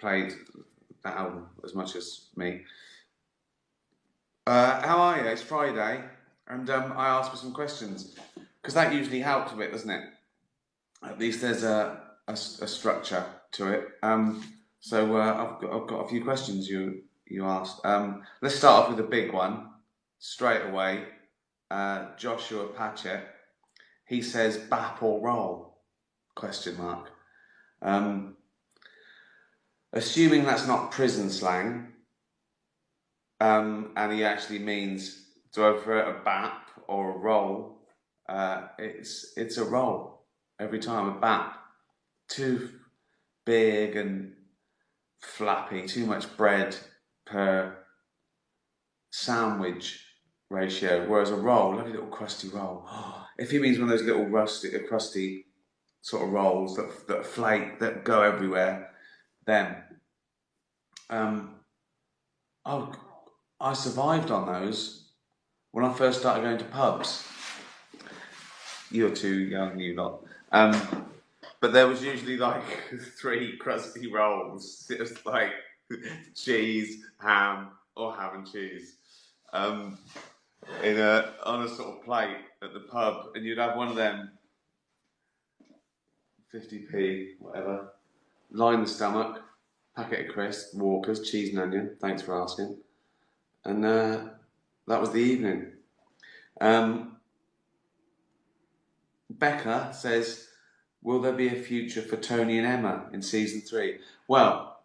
played that album as much as me. How are you? It's Friday, and I asked for some questions because that usually helps a bit, doesn't it? At least there's a structure to it. So I've got a few questions you asked. Let's start off with a big one straight away. Joshua Patchett. He says bap or roll? Question mark. Assuming that's not prison slang, and he actually means, do I prefer a bap or a roll? It's a roll every time. A bap, too big and flappy, too much bread per sandwich ratio. Whereas a roll, lovely little crusty roll. If he means one of those little crusty sort of rolls that flake, that go everywhere, then I survived on those when I first started going to pubs. You're too young, you lot. But there was usually like 3 crusty rolls. It was like cheese, ham, or ham and cheese, on a sort of plate at the pub, and you'd have one of them, 50p, whatever, line the stomach, packet of crisps, Walkers, cheese and onion. Thanks for asking. And that was the evening. Becca says, will there be a future for Tony and Emma in season 3? Well,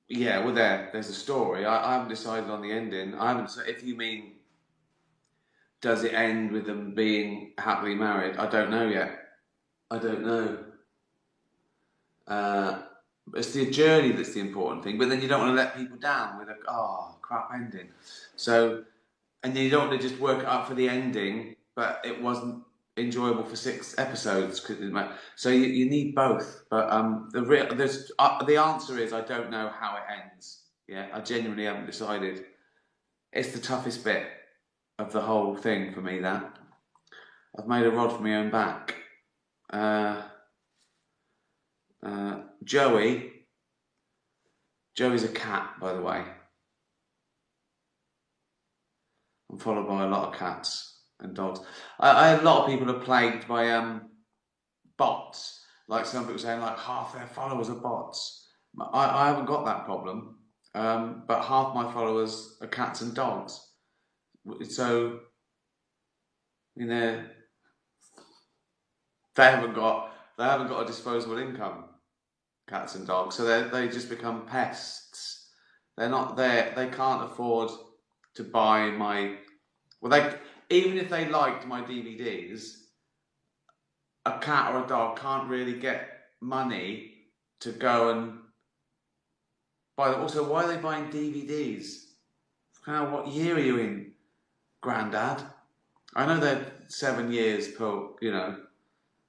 yeah, well, there's a story. I haven't decided on the ending. I haven't. If you mean, does it end with them being happily married? I don't know yet. I don't know. It's the journey that's the important thing. But then you don't want to let people down with a crap ending. So, and you don't want to just work it up for the ending, but it wasn't enjoyable for 6 episodes. So you need both. But the answer is I don't know how it ends. Yeah, I genuinely haven't decided. It's the toughest bit of the whole thing for me. That I've made a rod for my own back. Joey's a cat, by the way. I'm followed by a lot of cats and dogs. A lot of people are plagued by bots. Like some people saying, like half their followers are bots. I haven't got that problem, but half my followers are cats and dogs. So, you know, they haven't got a disposable income. Cats and dogs, so they just become pests. They're not there. They can't afford to buy my. Well, even if they liked my DVDs, a cat or a dog can't really get money to go and buy them. Also, why are they buying DVDs? What year are you in, Grandad? I know they're 7 years per,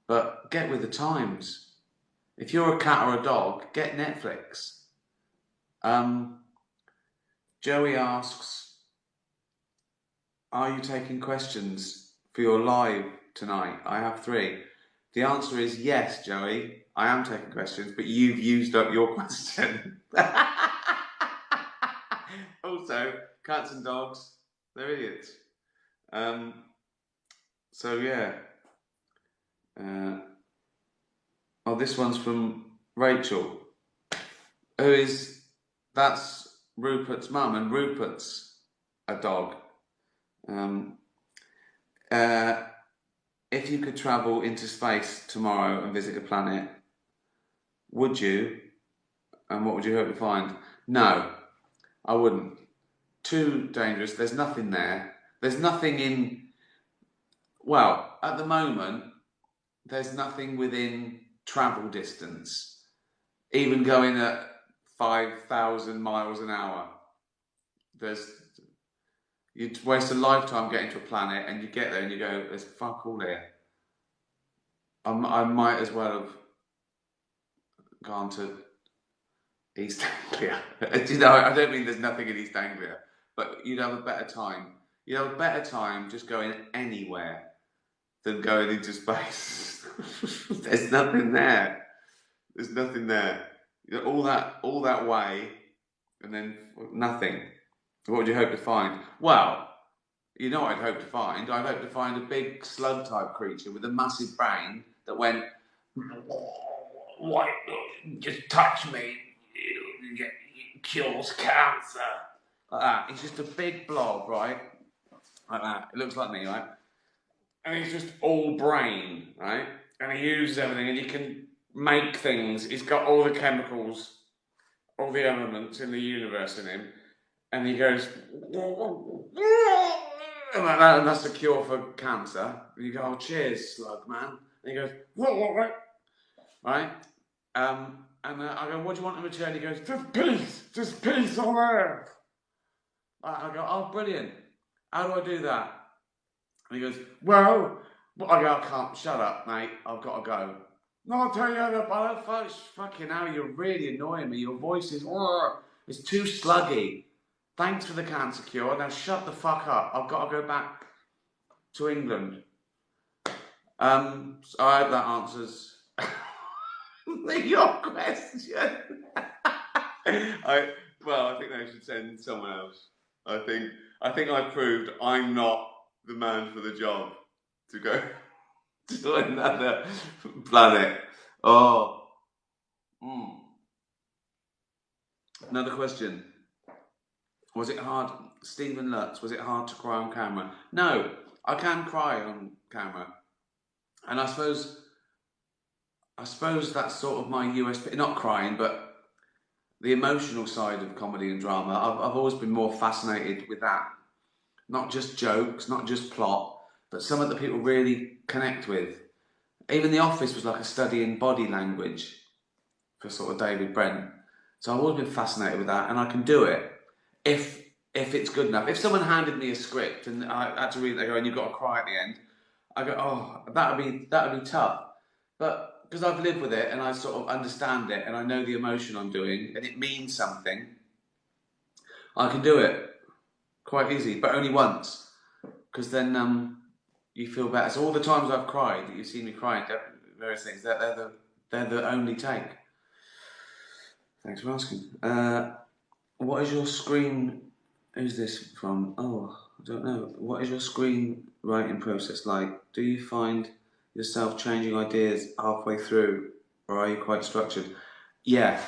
but get with the times. If you're a cat or a dog, get Netflix. Joey asks, are you taking questions for your live tonight? I have 3. The answer is yes, Joey. I am taking questions, but you've used up your question. Also, cats and dogs, they're idiots. So yeah. This one's from Rachel, that's Rupert's mum, and Rupert's a dog. If you could travel into space tomorrow and visit a planet, would you? And what would you hope to find? No, I wouldn't. Too dangerous. There's nothing there. There's nothing in. Well, at the moment, there's nothing within travel distance. Even going at 5,000 miles an hour, you'd waste a lifetime getting to a planet, and you get there and you go, there's fuck all here. I might as well have gone to East Anglia. I don't mean there's nothing in East Anglia, but you'd have a better time. You'd have a better time just going anywhere than going into space. There's nothing there. There's nothing there. all that way, and then nothing. What would you hope to find? Well, you know what I'd hope to find? I'd hope to find a big slug-type creature with a massive brain that went, "What? Just touch me, it kills cancer." Like that. He's just a big blob, right? Like that. It looks like me, right? And he's just all brain, right? And he uses everything, and he can make things. He's got all the chemicals, all the elements in the universe in him, and he goes, and that's the cure for cancer. And you go, "Oh, cheers, slug man." And he goes, right? And I go, "What do you want in return?" He goes, just peace on earth." I go, "Oh, brilliant. How do I do that?" And he goes, "Well," I go, "I can't, shut up, mate. I've got to go." "No, I'll tell you how to fucking hell, you're really annoying me. Your voice is, it's too sluggy. Thanks for the cancer cure. Now shut the fuck up. I've got to go back to England." So I hope that answers your question. I think they should send someone else. I think I proved I'm not the man for the job to go to another planet. Oh. Another question. Was it hard, Stephen Lutz, was it hard to cry on camera? No, I can cry on camera. And I suppose that's sort of my USP, not crying, but the emotional side of comedy and drama. I've always been more fascinated with that. Not just jokes, not just plot, but some of the people really connect with. Even The Office was like a study in body language for sort of David Brent. So I've always been fascinated with that, and I can do it if it's good enough. If someone handed me a script and I had to read it, they go, "And you've got to cry at the end," I go, "Oh, that'd be tough." But because I've lived with it and I sort of understand it and I know the emotion I'm doing and it means something, I can do it quite easy, but only once, because then you feel better. So all the times I've cried that you've seen me crying, various things, they're the only take. Thanks for asking. What is your screen? Who's this from? Oh, I don't know. What is your screenwriting process like? Do you find yourself changing ideas halfway through, or are you quite structured? Yeah.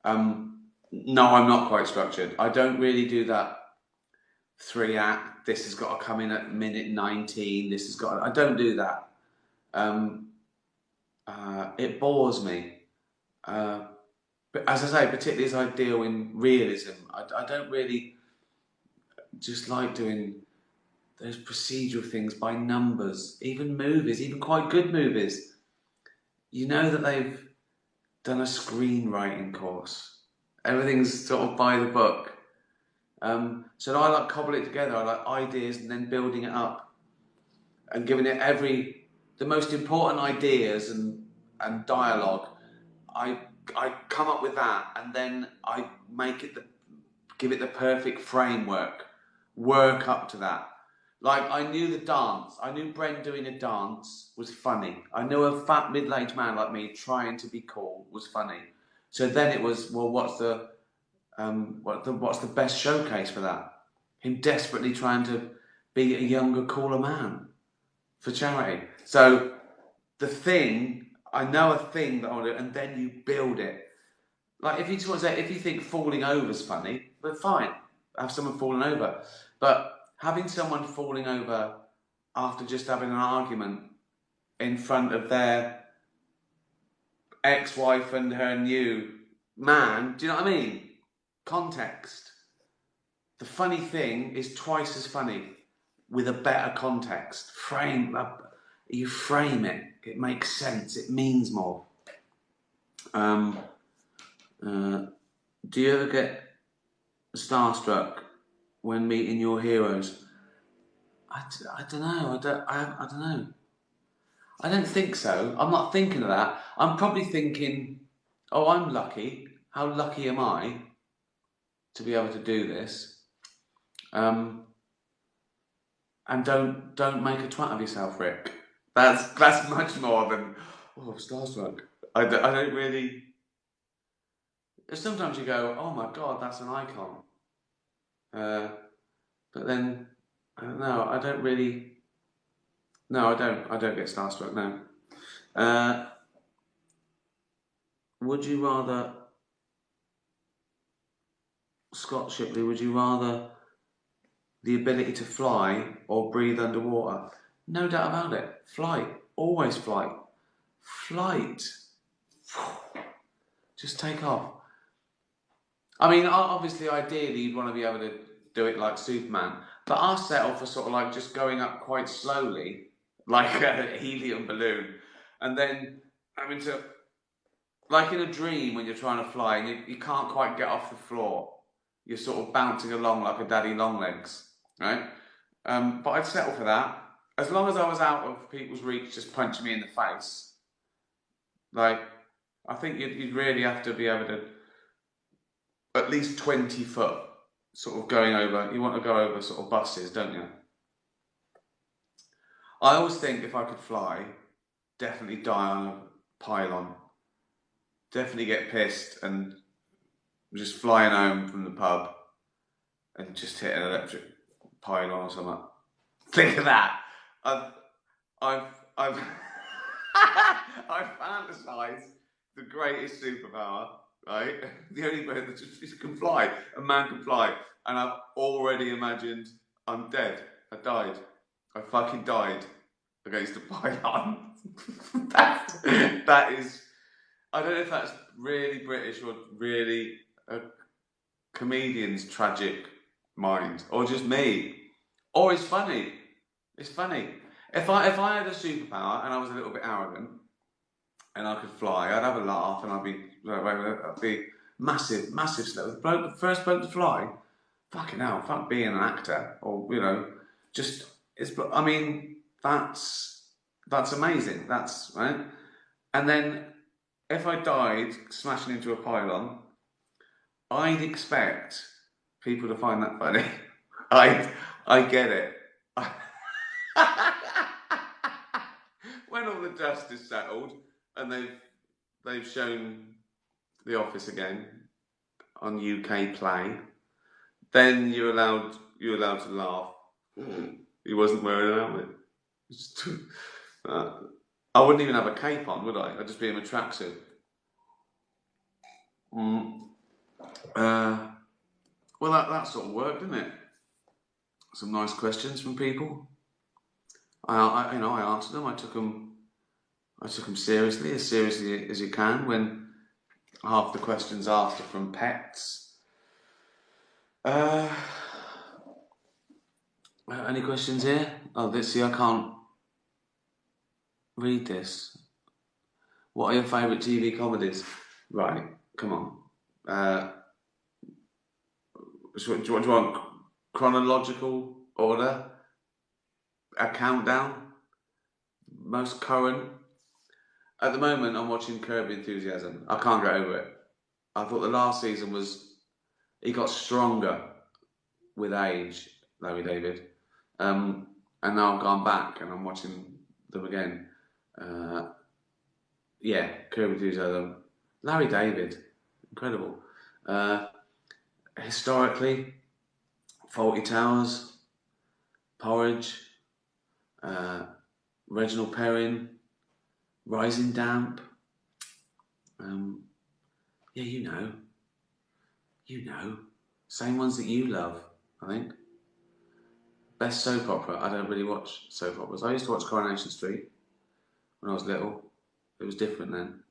No, I'm not quite structured. I don't really do that 3-act. This has got to come in at minute 19. This has got. I don't do that. It bores me. But as I say, particularly as I deal in realism, I don't really just like doing those procedural things by numbers. Even movies, even quite good movies, you know that they've done a screenwriting course. Everything's sort of by the book. So I like cobble it together. I like ideas and then building it up and giving it the most important ideas and dialogue. I come up with that, and then I give it the perfect framework, work up to that. Like, I knew the dance. I knew Brent doing a dance was funny. I knew a fat middle-aged man like me trying to be cool was funny. So then it was, well, what's the best showcase for that? Him desperately trying to be a younger, cooler man for charity. So I know a thing that I want to do, and then you build it. Like, if you think falling over is funny, then fine, have someone falling over. But having someone falling over after just having an argument in front of their ex-wife and her new man, do you know what I mean? Context. The funny thing is twice as funny with a better context. You frame it. It makes sense. It means more. Do you ever get starstruck when meeting your heroes? I don't know. I don't know. I don't think so. I'm not thinking of that. I'm probably thinking, "Oh, I'm lucky. How lucky am I to be able to do this?" And don't make a twat of yourself, Rick. That's much more than, "Oh, starstruck." I don't really. sometimes you go, oh my God, that's an icon. But then, I don't know, I don't really, no, I don't get starstruck, no. Would you rather, Scott Shipley, would you rather the ability to fly or breathe underwater? No doubt about it. Flight. Always flight. Flight. Just take off. I mean, obviously, ideally, you'd want to be able to do it like Superman, but I'll settle for sort of like just going up quite slowly, like a helium balloon, and then having to, like in a dream when you're trying to fly and you can't quite get off the floor, you're sort of bouncing along like a daddy long legs, right? But I'd settle for that. As long as I was out of people's reach just punching me in the face, like, I think you'd really have to be able to at least 20 foot, sort of going over, you want to go over sort of buses, don't you? I always think if I could fly, definitely die on a pylon. Definitely get pissed and just flying home from the pub and just hit an electric pylon or something. Think of that. I've, I've I've fantasized the greatest superpower, right? The only bird that just can fly. A man can fly. And I've already imagined I'm dead. I died. I fucking died against a pylon. That is, I don't know if that's really British or really a comedian's tragic mind, or just me. Or it's funny. It's funny. If I had a superpower and I was a little bit arrogant and I could fly, I'd have a laugh and I'd be massive, massive slow. The first bloke to fly, fucking hell, fuck being an actor or just it's. I mean, that's amazing. That's right. And then if I died smashing into a pylon, I'd expect people to find that funny. I get it. When all the dust is settled and they've shown The Office again on UK Play, then you're allowed to laugh. He wasn't wearing an helmet. I wouldn't even have a cape on, would I? I'd just be in a tracksuit. Well, that sort of worked, didn't it? Some nice questions from people. I answered them. I took them seriously as you can. When half the questions asked are from pets. Any questions here? Oh, I can't read this. What are your favourite TV comedies? Right, come on. Do you want chronological order? A countdown? Most current? At the moment, I'm watching Curb Your Enthusiasm. I can't get over it. I thought the last season he got stronger with age, Larry David. And now I've gone back and I'm watching them again. Curb Your Enthusiasm. Larry David, incredible. Historically, Fawlty Towers, Porridge, Reginald Perrin, Rising Damp. You know. Same ones that you love, I think. Best soap opera. I don't really watch soap operas. I used to watch Coronation Street when I was little. It was different then.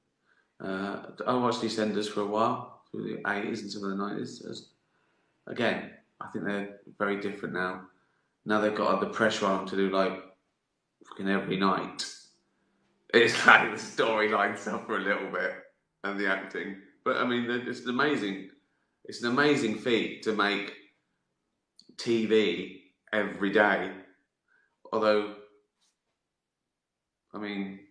I watched EastEnders for a while, through the 80s and some of the 90s. Again, I think they're very different now. Now they've got the pressure on them to do like fucking every night. It's like the storyline suffer a little bit and the acting. But I mean, it's an amazing feat to make TV every day. Although, I mean,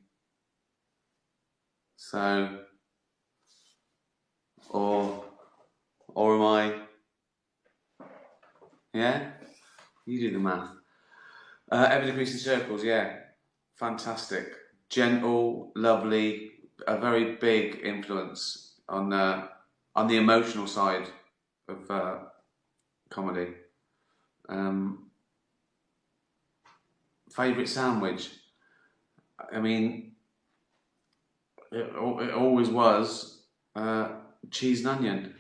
or am I? Yeah, you do the math. Ever Decreasing Circles, yeah, fantastic, gentle, lovely, a very big influence on on the emotional side of comedy. Favourite sandwich? I mean, it always was cheese and onion.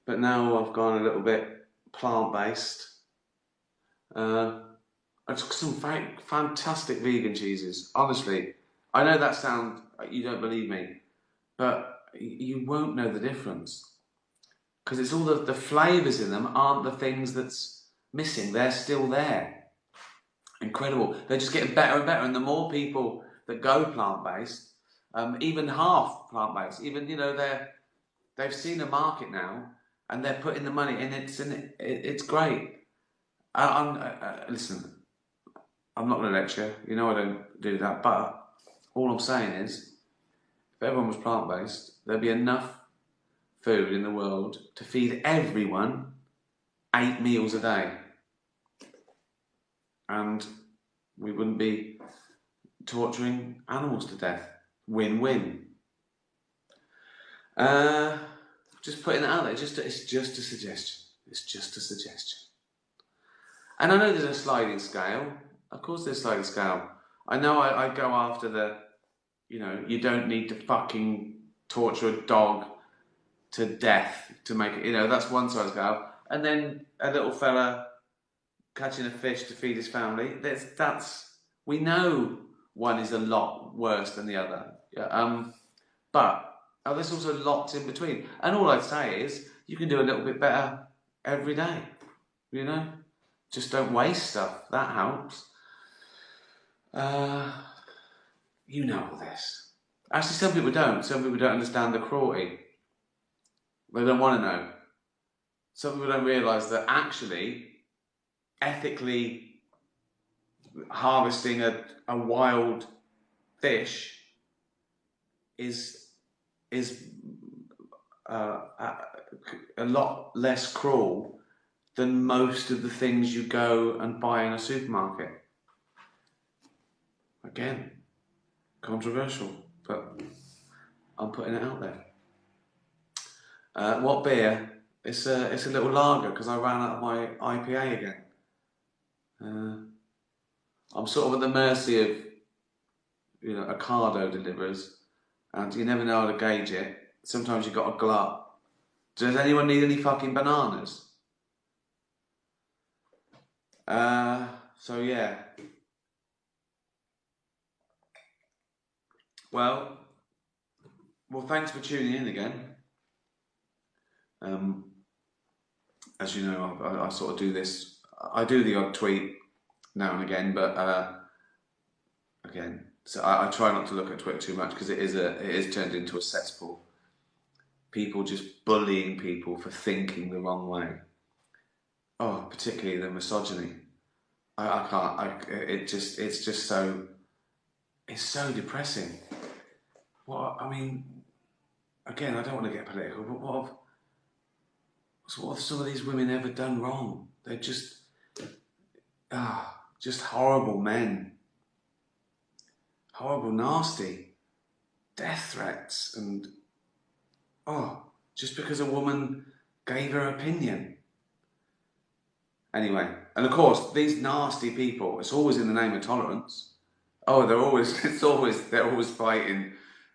But now I've gone a little bit plant-based. I've got some fantastic vegan cheeses. Honestly, I know that sounds, you don't believe me, but you won't know the difference. Because it's all the flavours in them aren't the things that's missing. They're still there. Incredible. They're just getting better and better. And the more people that go plant-based, even half plant-based, even, you know, they've seen a market now and they're putting the money in it. It's great. Listen, I'm not going to lecture. You know I don't do that. But all I'm saying is, if everyone was plant-based, there'd be enough food in the world to feed everyone 8 meals a day. And we wouldn't be torturing animals to death. Win-win. Just putting it out there. It's just a suggestion. It's just a suggestion. And I know there's a sliding scale. Of course there's a sliding scale. I know I go after the, you know, you don't need to fucking torture a dog to death to make it, you know, that's one side of the scale. And then a little fella catching a fish to feed his family. We know one is a lot worse than the other. But there's also lots in between. And all I'd say is you can do a little bit better every day. You know, just don't waste stuff. That helps. You know all this. Actually, some people don't. Some people don't understand the cruelty. They don't want to know. Some people don't realise that actually, ethically harvesting a wild fish is a lot less cruel than most of the things you go and buy in a supermarket. Again, controversial, but I'm putting it out there. What beer? It's a little lager because I ran out of my IPA again. I'm sort of at the mercy of, you know, Ocado delivers, and you never know how to gauge it. Sometimes you've got a glut. Does anyone need any fucking bananas? So yeah. Well, thanks for tuning in again. As you know, I sort of do this. I do the odd tweet now and again, but again, so I try not to look at Twitter too much because it is turned into a cesspool. People just bullying people for thinking the wrong way. Oh, particularly the misogyny. I can't. It's just so. It's so depressing. What I mean, again, I don't want to get political, but what have some of these women ever done wrong? They're just horrible men. Horrible, nasty. Death threats and just because a woman gave her opinion. Anyway, and of course, these nasty people, it's always in the name of tolerance. Oh, they're always fighting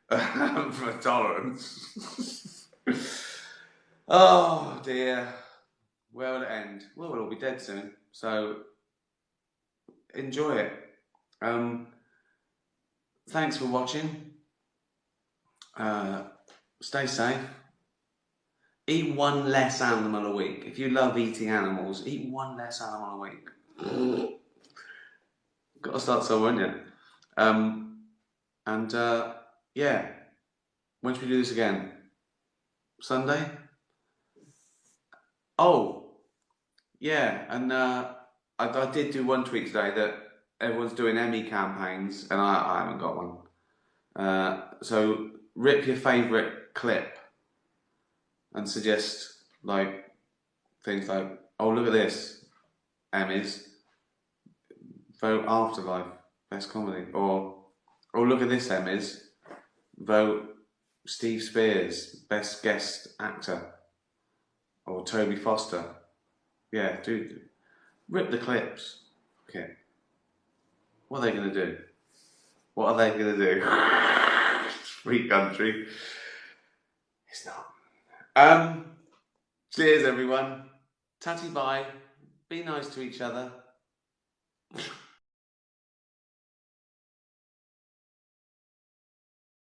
for tolerance. Oh dear. Where will it end? Well, we'll all be dead soon. So enjoy it. Thanks for watching. Stay safe. Eat one less animal a week. If you love eating animals, eat one less animal a week. Got to start somewhere, haven't you? Yeah. When should we do this again? Sunday? Oh, yeah. And I did do one tweet today that everyone's doing Emmy campaigns, and I haven't got one. So rip your favourite clip and suggest like things like, oh look at this, Emmys, vote Afterlife, best comedy, or oh look at this Emmys, vote Steve Spears, best guest actor, or Toby Foster. Yeah, do rip the clips. Okay. What are they going to do? What are they going to do? Free country. It's not. Cheers, everyone. Tatty bye. Be nice to each other.